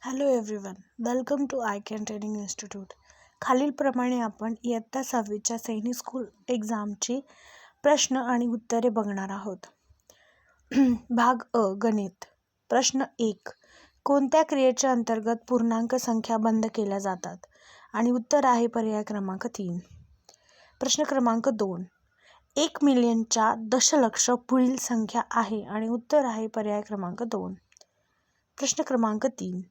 Hello everyone, welcome to I Can Training Institute. खालीलप्रमाणे आपण इयत्ता 6वीच्या सैनिक स्कूल एक्झामची प्रश्न आणि उत्तरे बघणार आहोत. भाग अ, गणित. प्रश्न 1. कोणत्या क्रियेच्या अंतर्गत पूर्णांक संख्या बंद केल्या जातात? आणि उत्तर आहे पर्याय क्रमांक 3. प्रश्न क्रमांक 2. 1 मिलियनच्या दशलक्ष पुढील संख्या आहे? आणि उत्तर आहे पर्याय क्रमांक 2. प्रश्न क्रमांक 3.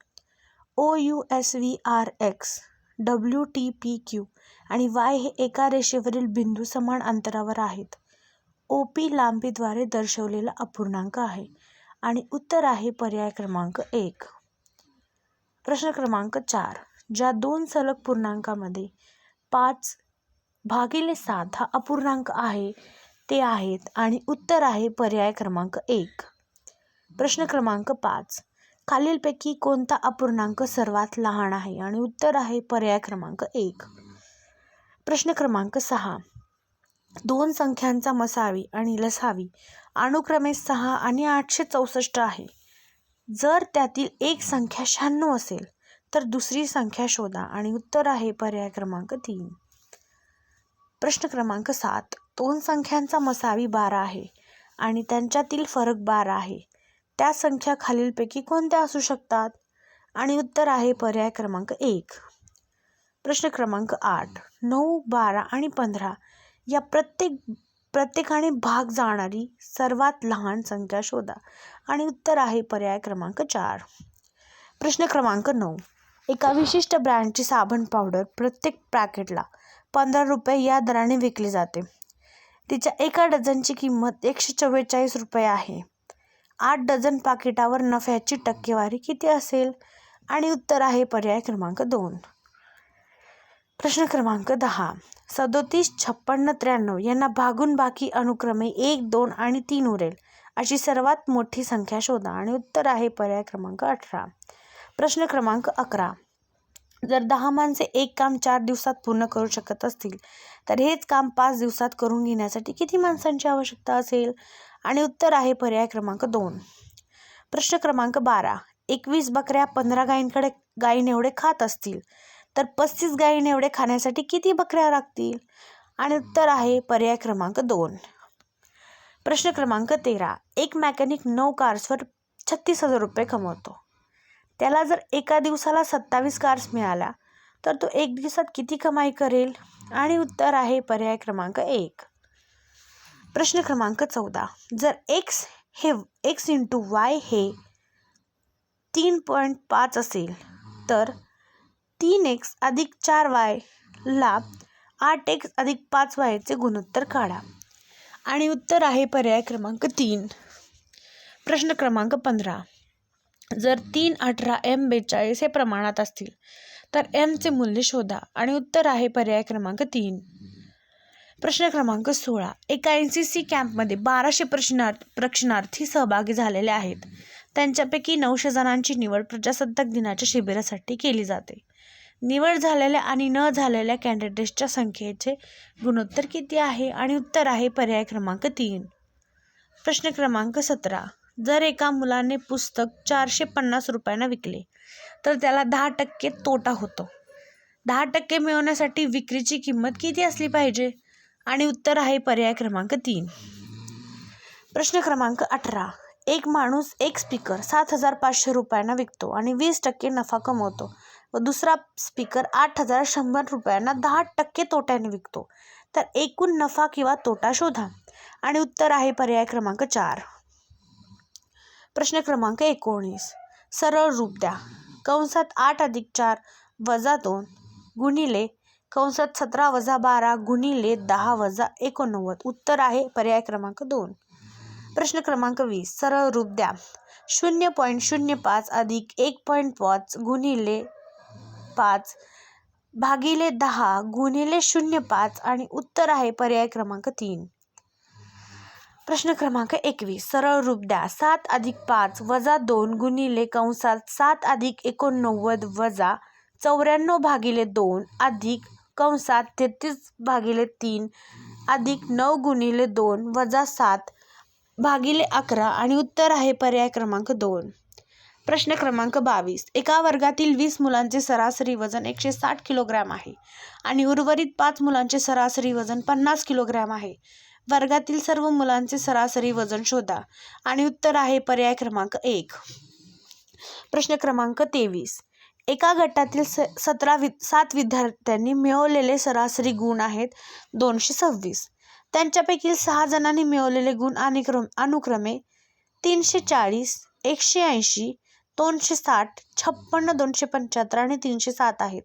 OUSVRX, WTPQ आणि Y हे एका रेषेवरील बिंदू समान अंतरावर आहेत. OP लांबीद्वारे दर्शवलेला अपूर्णांक आहे. आणि उत्तर आहे पर्याय क्रमांक 1. प्रश्न क्रमांक 4. ज्या दोन सलग पूर्णांकामध्ये 5/7 हा अपूर्णांक आहे ते आहेत. आणि उत्तर आहे पर्याय क्रमांक 1. प्रश्न क्रमांक 5. खालीलपैकी कोणता अपूर्णांक सर्वात लहान आहे? आणि उत्तर आहे पर्याय क्रमांक 1. प्रश्न क्रमांक 6. दोन संख्यांचा मसावी आणि लसावी अनुक्रमे 6 आणि 864 आहे. जर त्यातील एक संख्या 96 असेल तर दुसरी संख्या शोधा. आणि उत्तर आहे पर्याय क्रमांक 3. प्रश्न क्रमांक 7. दोन संख्यांचा मसावी 12 आहे आणि त्यांच्यातील फरक 12 आहे. त्या संख्या खालीलपैकी कोणत्या असू शकतात? आणि उत्तर आहे पर्याय क्रमांक 1. प्रश्न क्रमांक 8. 9, 12 आणि 15 या प्रत्येकाने भाग जाणारी सर्वात लहान संख्या शोधा. आणि उत्तर आहे पर्याय क्रमांक 4. प्रश्न क्रमांक 9. एका विशिष्ट ब्रँडची साबण पावडर प्रत्येक पॅकेटला 15 रुपये या दराने विकली जाते. तिच्या एका डझनची किंमत 144 रुपये आहे. 8 डझन पाकिटावर नफ्याची टक्केवारी किती असेल? आणि उत्तर आहे पर्याय क्रमांक 2. प्रश्न क्रमांक 10. 37, 56, 93 यांना भागून बाकी अनुक्रमे 1, 2 आणि 3 उरेल अशी सर्वात मोठी संख्या शोधा. आणि उत्तर आहे पर्याय क्रमांक 18. प्रश्न क्रमांक 11. जर 10 माणसे एक काम 4 दिवसात पूर्ण करू शकत असतील तर हेच काम 5 दिवसात करून घेण्यासाठी किती माणसांची आवश्यकता असेल? आणि उत्तर आहे पर्याय क्रमांक 2. प्रश्न क्रमांक 12. 21 बकऱ्या 15 गायींकडे एवढे खात असतील तर 35 गायींना एवढे खाण्यासाठी किती बकऱ्या लागतील? आणि उत्तर आहे पर्याय क्रमांक 2. प्रश्न क्रमांक 13. एक मेकॅनिक 9 कार्सवर 36,000 रुपये कमवतो. त्याला जर एका दिवसाला 27 कार्स मिळाल्या तर तो एक दिवसात किती कमाई करेल? आणि उत्तर आहे पर्याय क्रमांक 1. प्रश्न क्रमांक 14. जर x × y हे 3.5 असेल तर 3x + 4y ला 8x + 5y चे गुणोत्तर काढा. आणि उत्तर आहे पर्याय क्रमांक 3. प्रश्न क्रमांक 15. जर 3, 18, m, 42 हे प्रमाणात असतील तर m चे मूल्य शोधा. आणि उत्तर आहे पर्याय क्रमांक 3. प्रश्न क्रमांक 16. एका NCC कॅम्पमध्ये 1200 प्रशिक्षणार्थी सहभागी झालेले आहेत. त्यांच्यापैकी 900 जणांची निवड प्रजासत्ताक दिनाच्या शिबिरासाठी केली जाते. निवड झालेल्या आणि न झालेल्या कॅन्डिडेट्सच्या संख्येचे गुणोत्तर किती आहे? आणि उत्तर आहे पर्याय क्रमांक 3. प्रश्न क्रमांक 17. जर एका मुलाने पुस्तक 450 रुपयांना विकले तर त्याला 10% तोटा होतो. 10% मिळवण्यासाठी विक्रीची किंमत किती असली पाहिजे? आणि उत्तर आहे पर्याय क्रमांक 3. प्रश्न क्रमांक 18. एक माणूस एक स्पीकर 7,500 रुपयांना विकतो आणि 20% नफा कमवतो व दुसरा स्पीकर 8,100 रुपयांना 10% तोट्याने विकतो. तर एकूण नफा किंवा तोटा शोधा. आणि उत्तर आहे पर्याय क्रमांक 4. प्रश्न क्रमांक 19. सरळ रूप द्या. 8 + 4 - 2 गुणिले 17 - 12 गुणिले 10 - 89. उत्तर आहे पर्याय क्रमांक 2. प्रश्न क्रमांक 20. सरळ रूप द्या. 0.05 + 1.5 गुणिले 5 भागिले 10 गुणिले 0.5. आणि उत्तर आहे पर्याय क्रमांक 3. प्रश्न क्रमांक 21. सरळ रूप द्या. 7 + 5 - 2 गुणिले 7 + 89 - 94 भागिले 2 अधिक 33/3 अधिक 9 गुणिले 2 - 7 भागिले 11. आणि उत्तर आहे पर्याय क्रमांक 2. प्रश्न क्रमांक 22. एका वर्गातील 20 मुलांचे सरासरी वजन 160 किलोग्रॅम आहे आणि उर्वरित 5 मुलांचे सरासरी वजन 50 किलोग्रॅम आहे. वर्गातील सर्व मुलांचे सरासरी वजन शोधा आणि उत्तर आहे पर्याय क्रमांक 1. प्रश्न क्रमांक 23. एका गटातील 7 विद्यार्थ्यांनी मिळवलेले सरासरी गुण आहेत 226. त्यांच्यापैकी 6 जणांनी मिळवलेले गुण अनुक्रमे 340, 180, 260, 56, 275 आणि 307 आहेत.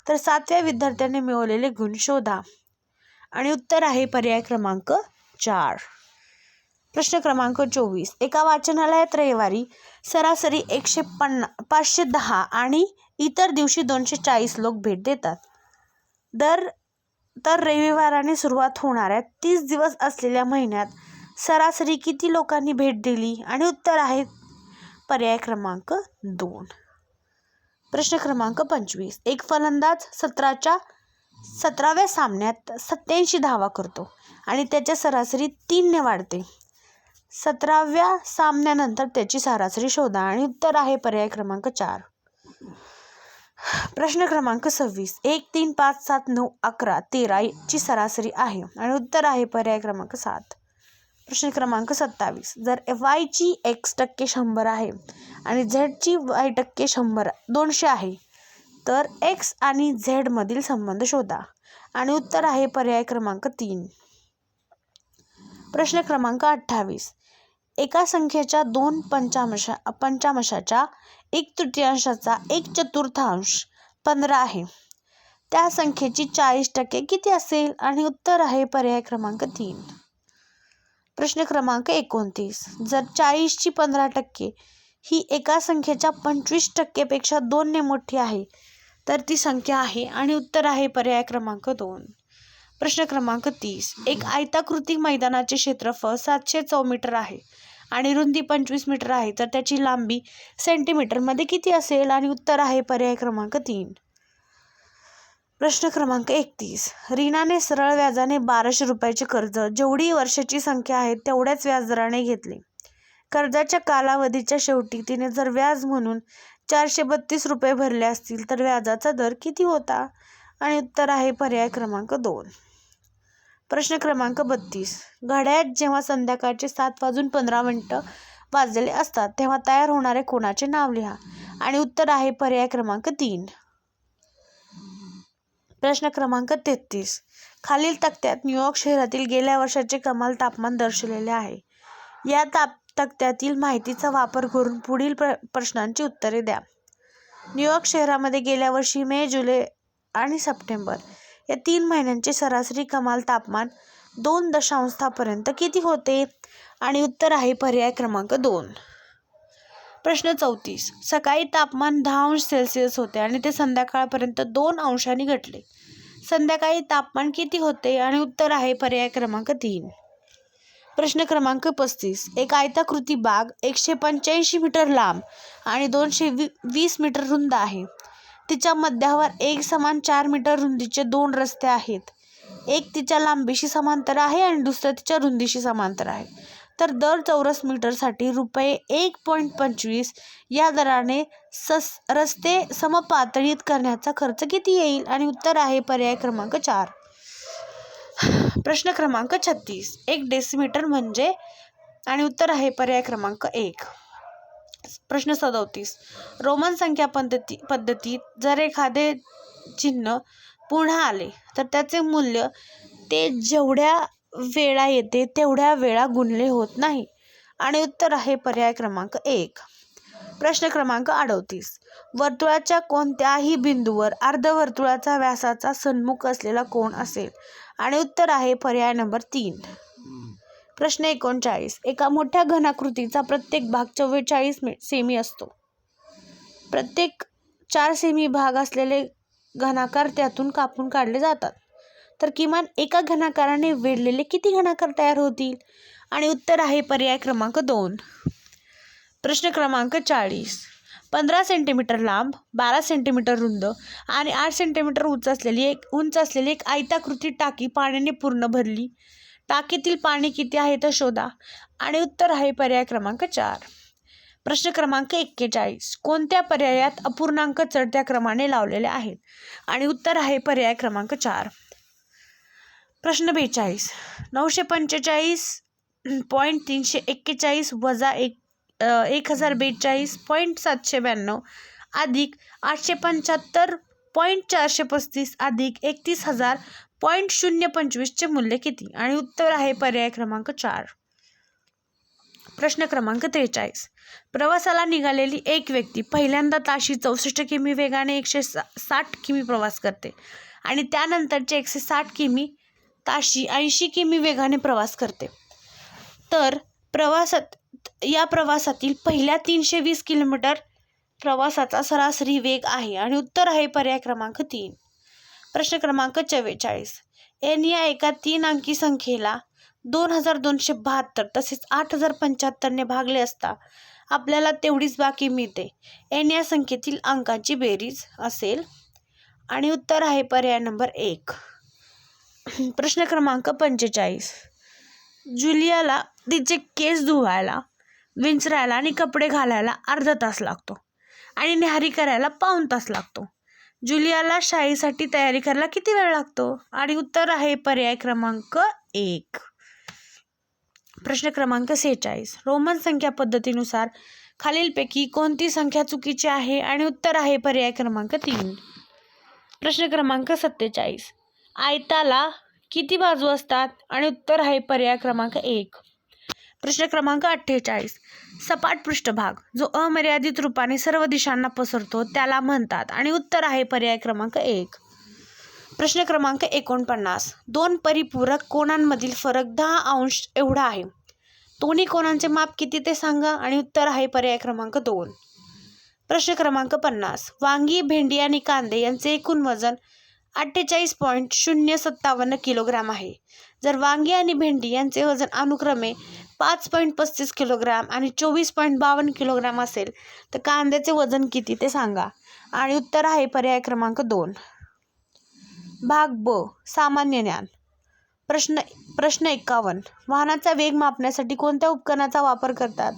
तर 7व्या विद्यार्थ्याने मिळवलेले गुण शोधा आणि उत्तर आहे पर्याय क्रमांक 4. प्रश्न क्रमांक 24. एका वाचनालयात रविवारी सरासरी 510 आणि इतर दिवशी 240 लोक भेट देतात. तर रविवाराने सुरुवात होणाऱ्या 30 दिवस असलेल्या महिन्यात सरासरी किती लोकांनी भेट दिली आणि उत्तर आहे पर्याय क्रमांक 2. प्रश्न क्रमांक 25. एक फलंदाज 17व्या सामन्यात 87 धावा करतो आणि त्याच्या सरासरी 3 ने वाढते. 17व्या सामन्यानंतर त्याची सरासरी शोधा आणि उत्तर आहे पर्याय क्रमांक 4. प्रश्न क्रमांक 26. 1, 3, 5, 7, 9, 11, 13 ची सरासरी आहे आणि उत्तर आहे पर्याय क्रमांक 7. प्रश्न क्रमांक 27. जर y ची x टक्के 100 आहे आणि z ची y टक्के 200 आहे तर x आणि z मधील संबंध शोधा आणि उत्तर आहे पर्याय क्रमांक 3. प्रश्न क्रमांक 28. एका संख्येच्या 2 पंचांशाच्या 1/3 1/4 15 आहे. त्या संख्येची 40% किती असेल आणि उत्तर आहे पर्याय क्रमांक 3. प्रश्न क्रमांक 29. जर 40ची 15% ही एका संख्येच्या 25% 2 ने मोठी आहे तर ती संख्या आहे आणि उत्तर आहे पर्याय क्रमांक 2. प्रश्न क्रमांक 30. एक आयताकृती मैदानाचे क्षेत्रफळ 700 चौमीटर आहे आणि रुंदी 25 मीटर आहे तर त्याची लांबी सेंटीमीटरमध्ये किती असेल आणि उत्तर आहे पर्याय क्रमांक 3. प्रश्न क्रमांक 31. रीनाने सरळ व्याजाने 1200 रुपयाचे कर्ज जेवढी वर्षाची संख्या आहे तेवढ्याच व्याजदराने घेतले. कर्जाच्या कालावधीच्या शेवटी तिने जर व्याज म्हणून 432 रुपये भरले असतील तर व्याजाचा दर किती होता आणि उत्तर आहे पर्याय क्रमांक 2. प्रश्न क्रमांक 32. घड्याळात जेव्हा संध्याकाळचे 7:15 वाजलेले असतात तेव्हा तयार होणारे कोणाचे नाव लिहा आणि उत्तर आहे पर्याय क्रमांक 3. प्रश्न क्रमांक 33. खालील तक्त्यात न्यूयॉर्क शहरातील गेल्या वर्षाचे कमाल तापमान दर्शवलेले आहे. या तक्त्यातील माहितीचा वापर करून पुढील प्रश्नांची उत्तरे द्या. न्यूयॉर्क शहरामध्ये गेल्या वर्षी मे, जुलै आणि सप्टेंबर या 3 महिन्यांचे सरासरी कमाल तापमान 2 पर्यंत किती होते आणि उत्तर आहे पर्याय क्रमांक 2. प्रश्न 34. सकाळी तापमान 10°C होते आणि ते संध्याकाळपर्यंत 2 अंशांनी घटले. संध्याकाळी तापमान किती होते आणि उत्तर आहे पर्याय क्रमांक 3. प्रश्न क्रमांक 35. एक आयताकृती बाग 185 मीटर लांब आणि 220 मीटर रुंद आहे. तिच्या मध्यावर एक समान 4 मीटर रुंदीचे 2 रस्ते आहेत. एक तिच्या लांबीशी समांतर आहे आणि दुसरा तिच्या रुंदीशी समांतर आहे. तर दर चौरस मीटरसाठी रुपये 1.25 या दराने रस्ते समपातळीत करण्याचा खर्च किती येईल आणि उत्तर आहे पर्याय क्रमांक 4. प्रश्न क्रमांक 36. 1 डेसिमीटर म्हणजे आणि उत्तर आहे पर्याय क्रमांक 1. प्रश्न 37. रोमन संख्या पद्धतीत जर एखादे चिन्ह पुन्हा आले तर त्याचे मूल्य ते जेवढ्या वेळा येते तेवढ्या वेळा गुणले होत नाही आणि उत्तर आहे पर्याय क्रमांक 1. प्रश्न क्रमांक 38. वर्तुळाच्या कोणत्याही बिंदूवर अर्धवर्तुळाचा व्यासाचा सन्मुख असलेला कोन असेल आणि उत्तर आहे पर्याय नंबर 3. प्रश्न 39. एका मोठ्या घनाकृतीचा प्रत्येक भाग 44 सेमी असतो. प्रत्येक 4 सेमी भाग असलेले घनाकार त्यातून कापून काढले जातात. तर किमान एका घनाकाराने वेढलेले किती घनाकार तयार होतील आणि उत्तर आहे पर्याय क्रमांक 2. प्रश्न क्रमांक 40. 15 सेंटीमीटर लांब, 12 सेंटीमीटर रुंद आणि 8 सेंटीमीटर उंच असलेली एक आयताकृती टाकी पाण्याने पूर्ण भरली. टाकीतील पाणी किती आहे ते शोधा आणि उत्तर आहे पर्याय क्रमांक 4. प्रश्न क्रमांक 41. कोणत्या पर्यायात अपूर्णांक चढत्या क्रमाने लावलेले आहेत? आणि उत्तर आहे पर्याय क्रमांक 4. प्रश्न 42. 945.341 वजा 1042.792 अधिक 875.435 अधिक 31,000.025 चे मूल्य किती? आणि उत्तर आहे पर्याय क्रमांक 4. प्रश्न क्रमांक 43. प्रवासाला निघालेली एक व्यक्ती पहिल्यांदा ताशी 64 किमी वेगाने 160 किमी प्रवास करते आणि त्यानंतरचे 160 किमी ताशी 80 किमी वेगाने प्रवास करते. तर या प्रवासातील पहिल्या 320 किलोमीटर प्रवासाचा सरासरी वेग आहे. आणि उत्तर आहे पर्याय क्रमांक 3. प्रश्न क्रमांक 44. एन या एका 3 अंकी संख्येला 2272 तसेच 8075 ने भागले असता आपल्याला तेवढीच बाकी मिळते. एन या संख्येतील अंकांची बेरीज असेल. आणि उत्तर आहे पर्याय नंबर 1. प्रश्न क्रमांक 45. जुलियाला तिचे केस धुवायला, विंचरायला आणि कपडे घालायला अर्धा तास लागतो आणि न्याहारी करायला पाऊण तास लागतो. जुलियाला शाळेसाठी तयारी करायला किती वेळ लागतो? आणि उत्तर आहे पर्याय क्रमांक 1. प्रश्न क्रमांक 46. रोमन संख्या पद्धतीनुसार खालीलपैकी कोणती संख्या चुकीची आहे? आणि उत्तर आहे पर्याय क्रमांक 3. प्रश्न क्रमांक 47. आयताला किती बाजू असतात? आणि उत्तर आहे पर्याय क्रमांक 1. प्रश्न क्रमांक 48. सपाट पृष्ठभाग जो अमर्यादित रूपाने सर्व दिशांना पसरतो त्याला म्हणतात. आणि उत्तर आहे पर्याय क्रमांक 1. प्रश्न क्रमांक 49. 2 परिपूरक कोणांमधील फरक 10 अंश एवढा आहे. दोन्ही कोणांचे माप किती ते सांगा. आणि उत्तर आहे पर्याय क्रमांक 2. प्रश्न क्रमांक 50. वांगी, भेंडी आणि कांदे यांचे एकूण वजन 48.057 किलोग्राम आहे. जर वांगी आणि भेंडी यांचे वजन अनुक्रमे 5.35 किलोग्राम आणि 24.52 किलोग्राम असेल तर कांद्याचे वजन किती ते सांगा. आणि उत्तर आहे पर्याय क्रमांक 2. भाग ब. सामान्य ज्ञान. प्रश्न 51. वाहनाचा वेग मापण्यासाठी कोणत्या उपकरणाचा वापर करतात?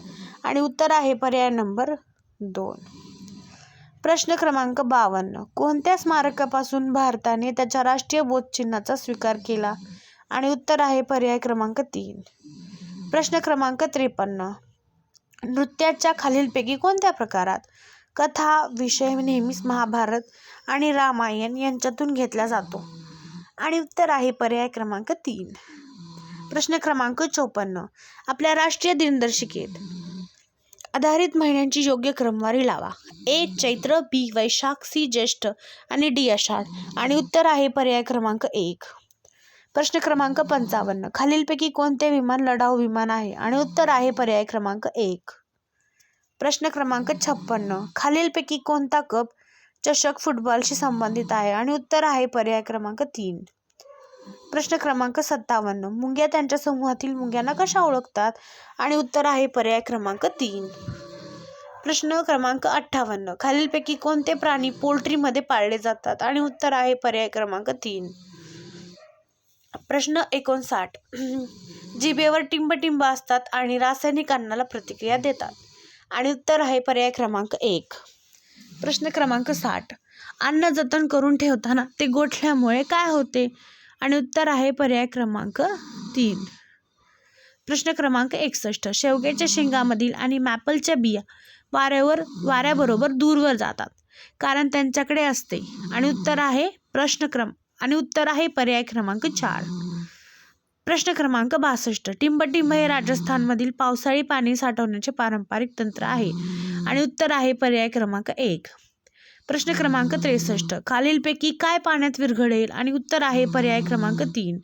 आणि उत्तर आहे पर्याय नंबर 2. प्रश्न क्रमांक 52. कोणत्या स्मारकापासून भारताने त्याच्या राष्ट्रीय बोधचिन्हाचा स्वीकार केला? आणि उत्तर आहे पर्याय क्रमांक 3. प्रश्न क्रमांक 53. नृत्याच्या खालीलपैकी कोणत्या प्रकारात कथा विषय नेहमीच महाभारत आणि रामायण यांच्यातून घेतला जातो? आणि उत्तर आहे पर्याय क्रमांक 3. प्रश्न क्रमांक 54. आपल्या राष्ट्रीय दिनदर्शिकेत आधारित महिन्यांची योग्य क्रमवारी लावा. ए चैत्र, बी वैशाख, सी ज्येष्ठ आणि डी आषाढ. आणि उत्तर आहे पर्याय क्रमांक 1. प्रश्न क्रमांक 55. खालीलपैकी कोणते विमान लढाऊ विमान आहे? आणि उत्तर आहे पर्याय क्रमांक 1. प्रश्न क्रमांक 56. खालीलपैकी कोणता कप चषक फुटबॉलशी संबंधित आहे? आणि उत्तर आहे पर्याय क्रमांक 3. प्रश्न क्रमांक 57. मुंग्या त्यांच्या समूहातील मुंग्यांना कशा ओळखतात? आणि उत्तर आहे पर्याय क्रमांक 3. प्रश्न क्रमांक 58. खालीलपैकी कोणते प्राणी पोल्ट्रीमध्ये पाळले जातात? आणि उत्तर आहे पर्याय क्रमांक 3. प्रश्न 59. जिभेवर टिंबटिंब असतात आणि रासायनिक अन्नाला प्रतिक्रिया देतात. आणि उत्तर आहे पर्याय क्रमांक 1. प्रश्न क्रमांक 60. अन्न जतन करून ठेवताना ते गोठल्यामुळे काय होते? आणि उत्तर आहे पर्याय क्रमांक 3. प्रश्न क्रमांक 61. शेवग्याच्या शेंगामधील आणि मॅपलच्या बिया वाऱ्याबरोबर दूरवर जातात कारण त्यांच्याकडे असते. आणि उत्तर आहे पर्याय क्रमांक 4. प्रश्न क्रमांक 62. टिंबटिंब हे राजस्थानमधील पावसाळी पाणी साठवण्याचे पारंपरिक तंत्र आहे. आणि उत्तर आहे पर्याय क्रमांक 1. प्रश्न क्रमांक 63. खालीलपैकी काय पाण्यात विरघळेल? आणि उत्तर आहे पर्याय क्रमांक 3.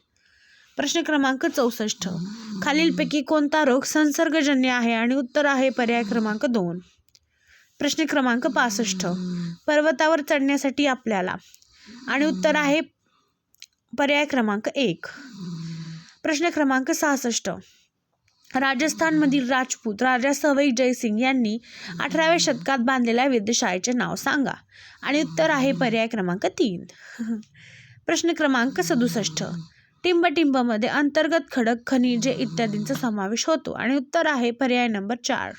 प्रश्न क्रमांक 64. खालीलपैकी कोणता रोग संसर्गजन्य आहे? आणि उत्तर आहे पर्याय क्रमांक 2. प्रश्न क्रमांक 65. पर्वतावर चढण्यासाठी आपल्याला. आणि उत्तर आहे पर्याय क्रमांक 1. प्रश्न क्रमांक 66. राजस्थानमधील राजपूत राजा सवाई जयसिंग यांनी 18व्या शतकात बांधलेल्या वेधशाळेचे नाव सांगा. आणि उत्तर आहे पर्याय क्रमांक 3. प्रश्न क्रमांक 67. टिंबटिंबमध्ये अंतर्गत खडक, खनिजे इत्यादींचा समावेश होतो. आणि उत्तर आहे पर्याय नंबर 4.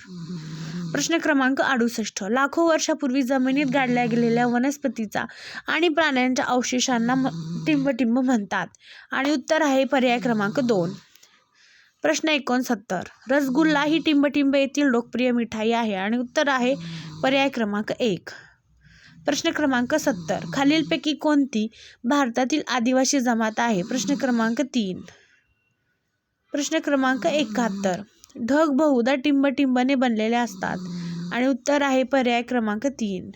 प्रश्न क्रमांक 68. लाखो वर्षापूर्वी जमिनीत गाडल्या गेलेल्या वनस्पतीचा आणि प्राण्यांच्या अवशेषांना टिंबटिंब म्हणतात. आणि उत्तर आहे पर्याय क्रमांक 2. प्रश्न 69. रसगुल्ला ही टिंबटिंब येथील लोकप्रिय मिठाई आहे. आणि उत्तर आहे पर्याय क्रमांक 1. प्रश्न क्रमांक 70. खालीलपैकी कोणती भारतातील आदिवासी जमात आहे? प्रश्न क्रमांक 3. प्रश्न क्रमांक 71. ढग बहुधा टिंबटिंबने बनलेले असतात. आणि उत्तर आहे पर्याय क्रमांक 3.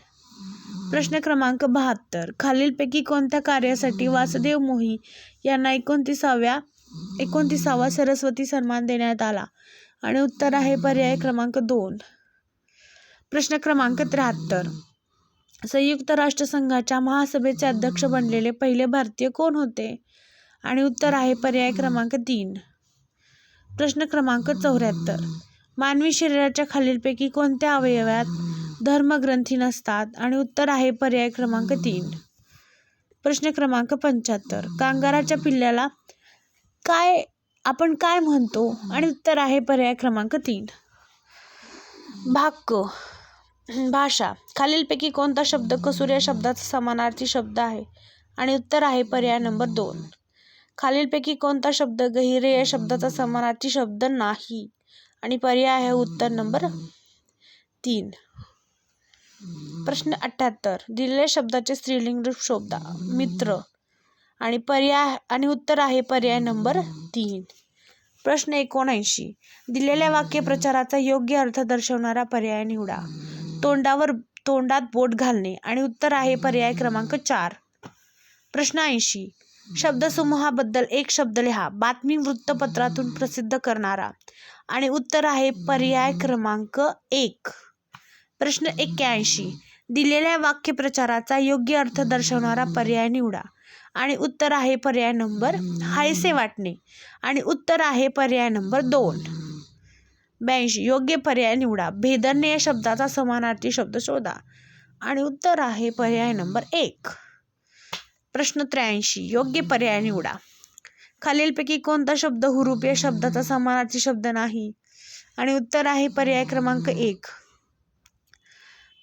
प्रश्न क्रमांक 72. खालीलपैकी कोणत्या कार्यासाठी वासुदेव मोही यांना 29वा सरस्वती सन्मान देण्यात आला? आणि उत्तर आहे पर्याय क्रमांक 2. प्रश्न क्रमांक 73. संयुक्त राष्ट्रसंघाच्या महासभेचे अध्यक्ष बनलेले पहिले भारतीय कोण होते? आणि उत्तर आहे पर्याय क्रमांक 3. प्रश्न क्रमांक 74. मानवी शरीराच्या खालीलपैकी कोणत्या अवयवात धर्मग्रंथी नसतात? आणि उत्तर आहे पर्याय क्रमांक 3. प्रश्न क्रमांक 75. कांगाराच्या पिल्लाला आपण काय म्हणतो? आणि उत्तर आहे पर्याय क्रमांक 3. भाषा. खालीलपैकी कोणता शब्द कसूर या शब्दाचा समानार्थी शब्द आहे? आणि उत्तर आहे पर्याय नंबर 2. खालीलपैकी कोणता शब्द गहिरे या शब्दाचा समानार्थी शब्द नाही? आणि पर्याय आहे उत्तर नंबर 3. प्रश्न 78. दिलेल्या शब्दाचे स्त्रीलिंग रूप शोधा. मित्र. आणि उत्तर आहे पर्याय नंबर 3. प्रश्न 79. दिलेल्या वाक्यप्रचाराचा योग्य अर्थ दर्शवणारा पर्याय निवडा. तोंडात बोट घालणे. आणि उत्तर आहे पर्याय क्रमांक 4. प्रश्न 80. शब्दसमूहाबद्दल एक शब्द लिहा. बातमी वृत्तपत्रातून प्रसिद्ध करणारा. आणि उत्तर आहे पर्याय क्रमांक 1. प्रश्न 81. दिलेल्या वाक्यप्रचाराचा योग्य अर्थ दर्शवणारा पर्याय निवडा. आणि उत्तर आहे पर्याय नंबर हायसे वाटणे. आणि उत्तर आहे पर्याय नंबर 2. 82. योग्य पर्याय निवडा. भेदरणे या शब्दाचा समानार्थी शब्द शोधा. आणि उत्तर आहे पर्याय नंबर 1. प्रश्न 83. योग्य पर्याय निवडा. खालीलपैकी कोणता शब्द हुरूप या शब्दाचा समानार्थी शब्द नाही? आणि उत्तर आहे पर्याय क्रमांक 1.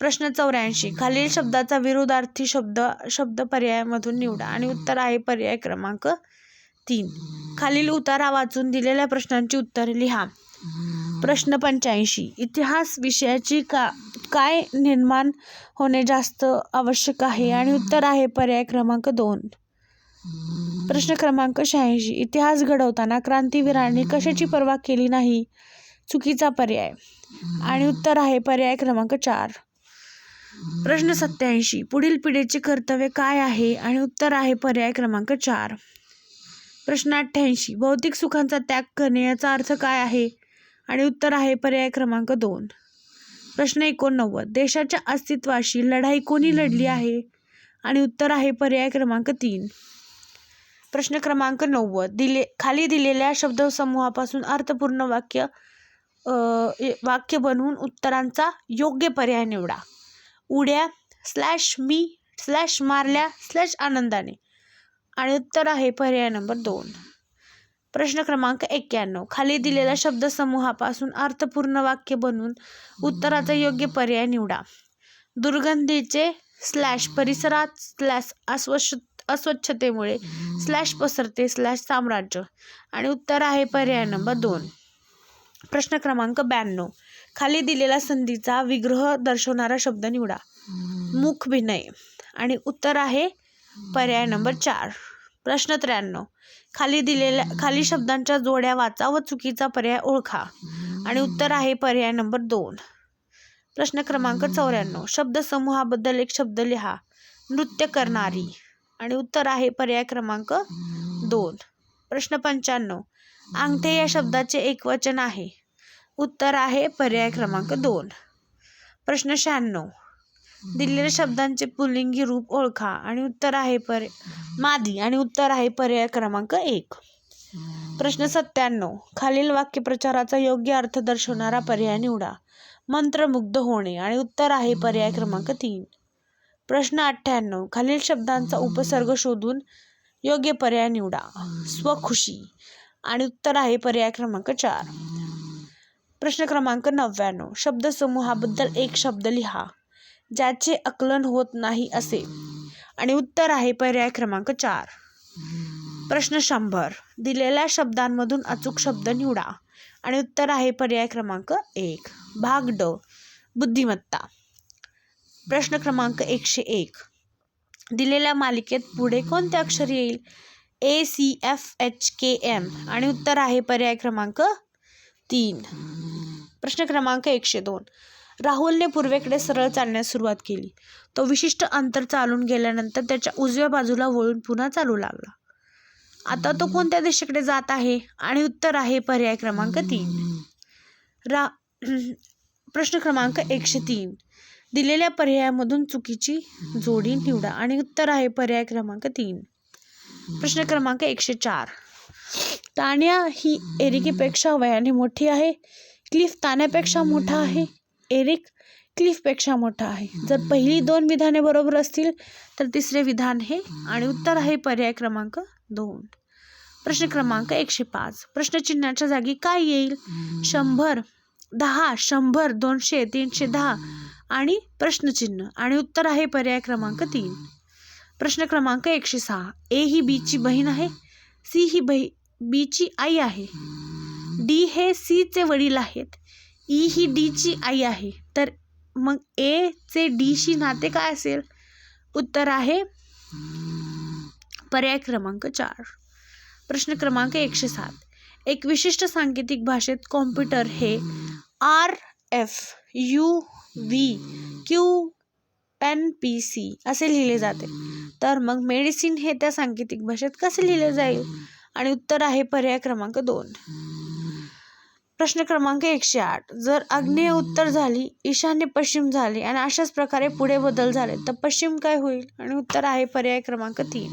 प्रश्न 84. खालील शब्दाचा विरुद्धार्थी शब्द पर्यायामधून निवडा. आणि उत्तर आहे पर्याय क्रमांक 3. खालील उतारा वाचून दिलेल्या प्रश्नांची उत्तरे लिहा. प्रश्न 85. इतिहास विषयाची काय निर्माण होणे जास्त आवश्यक आहे? आणि उत्तर आहे पर्याय क्रमांक 2. प्रश्न क्रमांक 86. इतिहास घडवताना क्रांतिवीरांनी कशाची पर्वा केली नाही? चुकीचा पर्याय. आणि उत्तर आहे पर्याय क्रमांक 4. प्रश्न 87. पुढील पिढीचे कर्तव्य काय आहे? आणि उत्तर आहे पर्याय क्रमांक 4. प्रश्न 88. भौतिक सुखांचा त्याग करणे याचा अर्थ काय आहे? आणि उत्तर आहे पर्याय क्रमांक 2. प्रश्न 89. देशाच्या अस्तित्वाशी लढाई कोणी लढली आहे? आणि उत्तर आहे पर्याय क्रमांक 3. प्रश्न क्रमांक 90. खाली दिलेल्या शब्दसमूहापासून अर्थपूर्ण वाक्य बनवून उत्तरांचा योग्य पर्याय निवडा. उड्या /मी /मारल्या /आनंदाने. आणि उत्तर आहे पर्याय नंबर 2. प्रश्न क्रमांक 91. खाली दिलेल्या शब्दसमूहापासून अर्थपूर्ण वाक्य बनवून उत्तराचा योग्य पर्याय निवडा. दुर्गंधीचे परिसरात अस्वच्छतेमुळे पसरते साम्राज्य. आणि उत्तर आहे पर्याय नंबर 2. प्रश्न क्रमांक 92. खाली दिलेला संधीचा विग्रह दर्शवणारा शब्द निवडा. मुखविनय. आणि उत्तर आहे पर्याय नंबर 4. प्रश्न 93. खाली शब्दांच्या जोड्या वाचा व चुकीचा पर्याय ओळखा. आणि उत्तर आहे पर्याय नंबर 2. प्रश्न क्रमांक 94. शब्दसमूहाबद्दल एक शब्द लिहा. नृत्य करणारी. आणि उत्तर आहे पर्याय क्रमांक 2. प्रश्न 95. अंगठे या शब्दाचे एकवचन आहे. उत्तर आहे पर्याय क्रमांक 2. प्रश्न 96. दिलेल्या शब्दांचे पुल्लिंगी रूप ओळखा. आणि उत्तर आहे मादी. आणि उत्तर आहे पर्याय क्रमांक 1. प्रश्न 97. खालील वाक्यप्रचाराचा योग्य अर्थ दर्शवणारा पर्याय निवडा. मंत्रमुग्ध होणे. आणि उत्तर आहे पर्याय क्रमांक 3. प्रश्न 98. खालील शब्दांचा उपसर्ग शोधून योग्य पर्याय निवडा. स्वखुशी. आणि उत्तर आहे पर्याय क्रमांक 4. प्रश्न क्रमांक 99. शब्दसमूहाबद्दल एक शब्द लिहा ज्याचे आकलन होत नाही असे. आणि उत्तर आहे पर्याय क्रमांक 4. प्रश्न 100. दिलेल्या शब्दांमधून अचूक शब्द निवडा. आणि उत्तर आहे पर्याय क्रमांक 1. भाग ड, बुद्धिमत्ता. प्रश्न क्रमांक 101. दिलेल्या मालिकेत पुढे कोणते अक्षर येईल? ACFHKM. आणि उत्तर आहे पर्याय क्रमांक 3. प्रश्न क्रमांक 102. राहुलने पूर्वेकडे सरळ चालण्यास सुरुवात केली. तो विशिष्ट अंतर चालून गेल्यानंतर त्याच्या उजव्या बाजूला वळून पुन्हा चालू लागला. आता तो कोणत्या दिशेकडे जात आहे? आणि उत्तर आहे पर्याय क्रमांक 3. प्रश्न क्रमांक 103. दिलेल्या पर्यायामधून चुकीची जोडी निवडा. आणि उत्तर आहे पर्याय क्रमांक 3. प्रश्न क्रमांक 104. तान्या ही एरिकीपेक्षा वयाने मोठी आहे. क्लिफ तान्यापेक्षा मोठा आहे. एरिक क्लिफपेक्षा मोठा आहे. जर पहिली 2 विधाने बरोबर असतील तर तिसरे विधान हे. आणि उत्तर आहे पर्याय क्रमांक 2. प्रश्न क्रमांक 105. प्रश्नचिन्हाच्या जागी काय येईल? 100, 10, 100, 200, 310 आणि प्रश्नचिन्ह. आणि उत्तर आहे पर्याय क्रमांक 3. प्रश्न क्रमांक 106. ए ही बीची बहीण आहे. सी ही बीची आई आहे. डी हे सीचे वडील आहेत. ई ही डीची आई आहे. तर मग ए चे डीशी नाते काय असेल? उत्तर आहे पर्याय क्रमांक 4. प्रश्न क्रमांक 107. एक विशिष्ट सांकेतिक भाषेत कॉम्प्युटर हे RFUVQNPC असे लिहिले जाते. तर मग मेडिसिन हे त्या सांकेतिक भाषेत कसे लिहिले जाईल? आणि उत्तर आहे पर्याय क्रमांक 2. प्रश्न क्रमांक 108. जर आग्नेय उत्तर झाली, ईशान्य पश्चिम झाले आणि अशाच प्रकारे पुढे बदल झाले तर पश्चिम काय होईल? आणि उत्तर आहे पर्याय क्रमांक 3.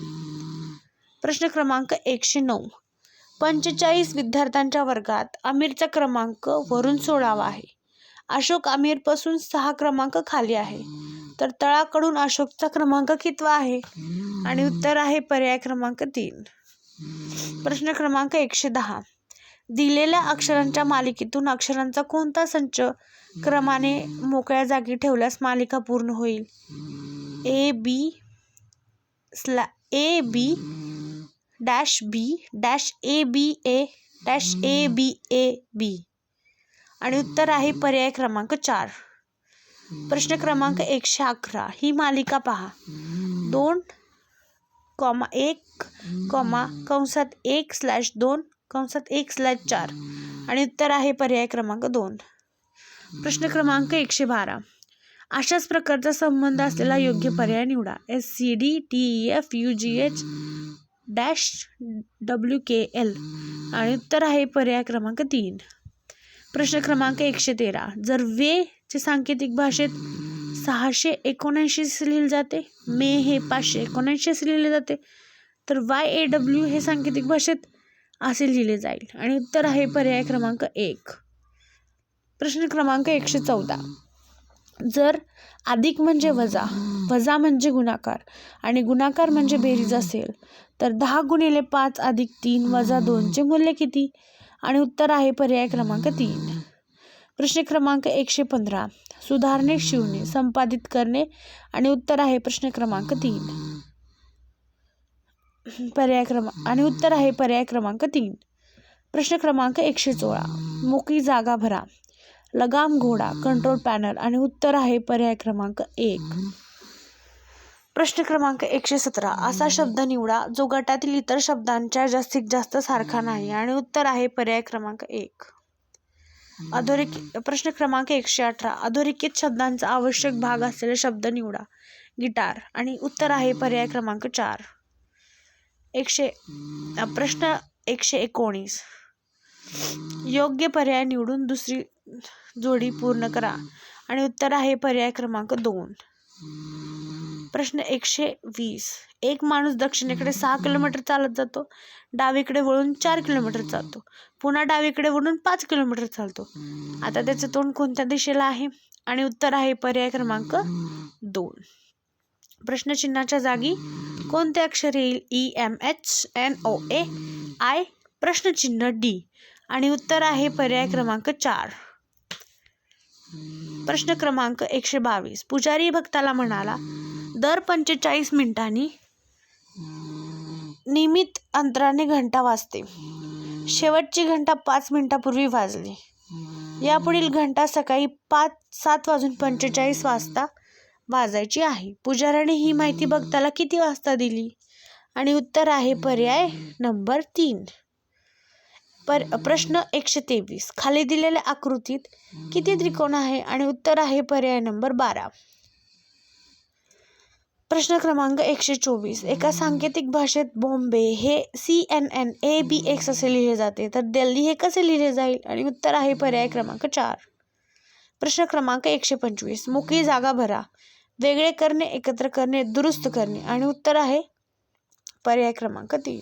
प्रश्न क्रमांक 109. 45 विद्यार्थ्यांच्या वर्गात आमिरचा क्रमांक वरून सोडावा आहे. अशोक आमिरपासून 6 क्रमांक खाली आहे. तर तळाकडून अशोकचा क्रमांक कितवा आहे? आणि उत्तर आहे पर्याय क्रमांक 3. प्रश्न क्रमांक 110. दिलेल्या अक्षरांच्या मालिकेतून अक्षरांचा कोणता संच क्रमाने मोकळ्या जागी ठेवल्यास मालिका पूर्ण होईल? AB-B-ABA-ABAB. आणि उत्तर आहे पर्याय क्रमांक 4. प्रश्न क्रमांक 111. ही मालिका पहा. 2, 1, 1/2, 1/4. आणि उत्तर आहे पर्याय क्रमांक 2. प्रश्न क्रमांक 112. अशाच प्रकारचा संबंध असलेला योग्य पर्याय निवडा. SCDTEFUGH-WKL. आणि उत्तर आहे पर्याय क्रमांक 3. प्रश्न क्रमांक 113. जर वे चे सांकेतिक भाषेत 679 लिहिले जाते, मे हे 579 लिहिले जाते, तर YAW हे सांकेतिक भाषेत असे लिहिले जाईल. आणि उत्तर आहे पर्याय क्रमांक 1. प्रश्न क्रमांक 114. जर अधिक म्हणजे वजा, वजा म्हणजे गुणाकार आणि गुणाकार म्हणजे बेरीज असेल तर 10 × 5 + 3 - 2 चे मूल्य किती? आणि उत्तर आहे पर्याय क्रमांक 3. प्रश्न क्रमांक 115. सुधारणे, शिवणे, संपादित करणे. आणि उत्तर आहे प्रश्न क्रमांक 3. आणि उत्तर आहे पर्याय क्रमांक 3. प्रश्न क्रमांक 116. मोकळी जागा भरा, लगाम घोडा, कंट्रोल पॅनल. आणि उत्तर आहे पर्याय क्रमांक 1. प्रश्न क्रमांक 117. असा शब्द निवडा जो गटातील इतर शब्दांच्या जास्तीत जास्त सारखा नाही. आणि उत्तर आहे पर्याय क्रमांक 1. प्रश्न क्रमांक 118. अधोरेखित शब्दांचा आवश्यक भाग असलेले शब्द निवडा. गिटार. आणि उत्तर आहे पर्याय क्रमांक 4. प्रश्न 119. योग्य पर्याय निवडून दुसरी जोडी पूर्ण करा. आणि उत्तर आहे पर्याय क्रमांक 2. प्रश्न 120. एक माणूस दक्षिणेकडे 6 किलोमीटर चालत जातो, डावीकडे वळून 4 किलोमीटर चालतो, पुन्हा डावीकडे वळून 5 किलोमीटर चालतो. आता त्याचे तोंड कोणत्या दिशेला आहे? आणि उत्तर आहे पर्याय क्रमांक 2. प्रश्नचिन्हाच्या जागी कोणते अक्षर येईल? EMHNOA I. प्रश्नचिन्ह D. आणि उत्तर आहे पर्याय क्रमांक 4. प्रश्न क्रमांक 122. पुजारी भक्ताला म्हणाला, दर 45 मिनिटांनी नियमित अंतराने घंटा वाजते. शेवटची घंटा 5 मिनिटापूर्वी वाजली. यापुढील घंटा सकाळी 7:45 वाजता वाजायची आहे. पुजाऱ्याने ही माहिती भक्ताला किती वाजता दिली? आणि उत्तर आहे पर्याय नंबर 3. प्रश्न 123. खाली दिलेल्या आकृतीत किती त्रिकोण आहे? आणि उत्तर आहे पर्याय नंबर 12. प्रश्न क्रमांक 124. एका सांकेतिक भाषेत बॉम्बे हे CNN ABX असे लिहिले जाते, तर दिल्ली हे कसे लिहिले जाईल? आणि उत्तर आहे पर्याय क्रमांक 4. प्रश्न क्रमांक 125. मोकळी जागा भरा. वेगळे करणे, एकत्र करणे, दुरुस्त करणे. आणि उत्तर आहे पर्याय क्रमांक 3.